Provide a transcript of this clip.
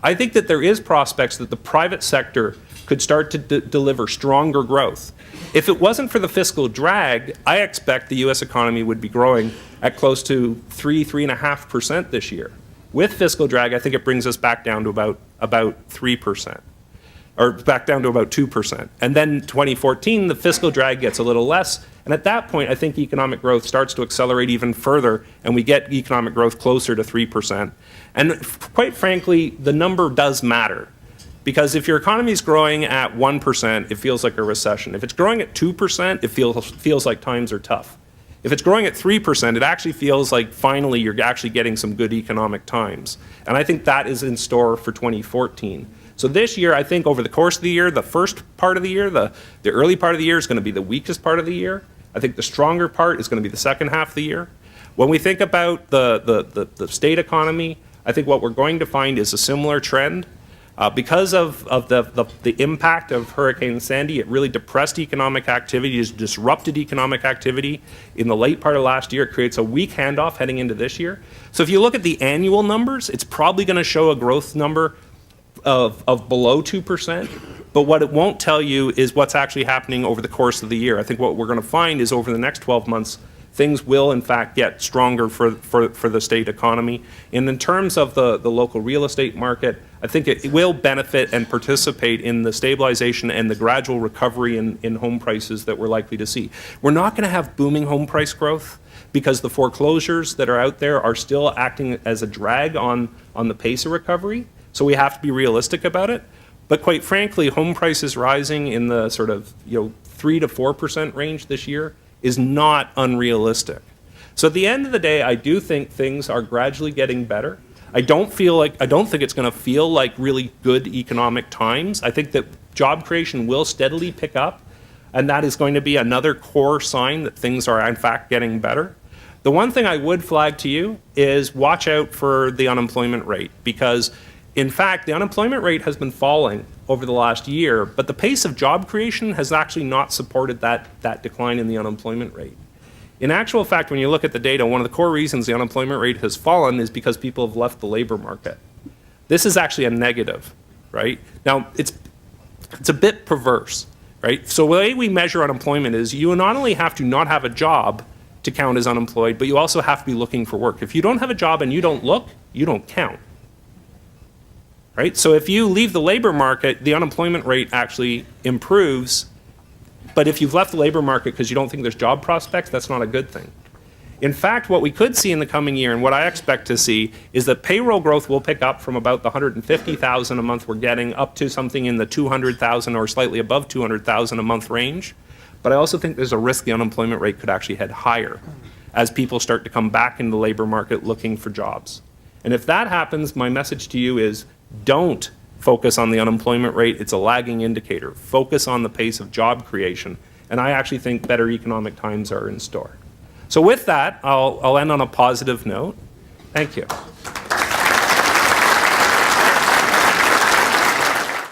I think that there is prospects that the private sector could start to deliver stronger growth. If it wasn't for the fiscal drag, I expect the U.S. economy would be growing at close to 3.5% this year. With fiscal drag, I think it brings us back down to about 3%, or back down to about 2%. And then 2014, the fiscal drag gets a little less. And at that point, I think economic growth starts to accelerate even further, and we get economic growth closer to 3%. And quite frankly, the number does matter. Because if your economy is growing at 1%, it feels like a recession. If it's growing at 2%, it feels like times are tough. If it's growing at 3%, it actually feels like finally you're actually getting some good economic times. And I think that is in store for 2014. So this year, I think over the course of the year, the first part of the year, the early part of the year is going to be the weakest part of the year. I think the stronger part is going to be the second half of the year. When we think about the state economy, I think what we're going to find is a similar trend. Because of the impact of Hurricane Sandy, it really depressed economic activity, it disrupted economic activity in the late part of last year. It creates a weak handoff heading into this year. So if you look at the annual numbers, it's probably going to show a growth number of below 2%. But what it won't tell you is what's actually happening over the course of the year. I think what we're going to find is over the next 12 months, things will in fact get stronger for the state economy. And in terms of the local real estate market, I think it will benefit and participate in the stabilization and the gradual recovery in home prices that we're likely to see. We're not going to have booming home price growth because the foreclosures that are out there are still acting as a drag on the pace of recovery. So we have to be realistic about it. But quite frankly, home prices rising in the sort of 3 to 4% range this year is not unrealistic. So at the end of the day, I do think things are gradually getting better. I don't think it's going to feel like really good economic times. I think that job creation will steadily pick up, and that is going to be another core sign that things are in fact getting better. The one thing I would flag to you is watch out for the unemployment rate, because in fact, the unemployment rate has been falling over the last year, but the pace of job creation has actually not supported that decline in the unemployment rate. In actual fact, when you look at the data, one of the core reasons the unemployment rate has fallen is because people have left the labor market. This is actually a negative, right? Now, it's a bit perverse, right? So the way we measure unemployment is you not only have to not have a job to count as unemployed, but you also have to be looking for work. If you don't have a job and you don't look, you don't count. Right? So if you leave the labor market, the unemployment rate actually improves. But if you've left the labor market because you don't think there's job prospects, that's not a good thing. In fact, what we could see in the coming year, and what I expect to see, is that payroll growth will pick up from about the 150,000 a month we're getting up to something in the 200,000 or slightly above 200,000 a month range. But I also think there's a risk the unemployment rate could actually head higher as people start to come back into the labor market looking for jobs. And if that happens, my message to you is, don't focus on the unemployment rate. It's a lagging indicator. Focus on the pace of job creation. And I actually think better economic times are in store. So with that, I'll end on a positive note. Thank you.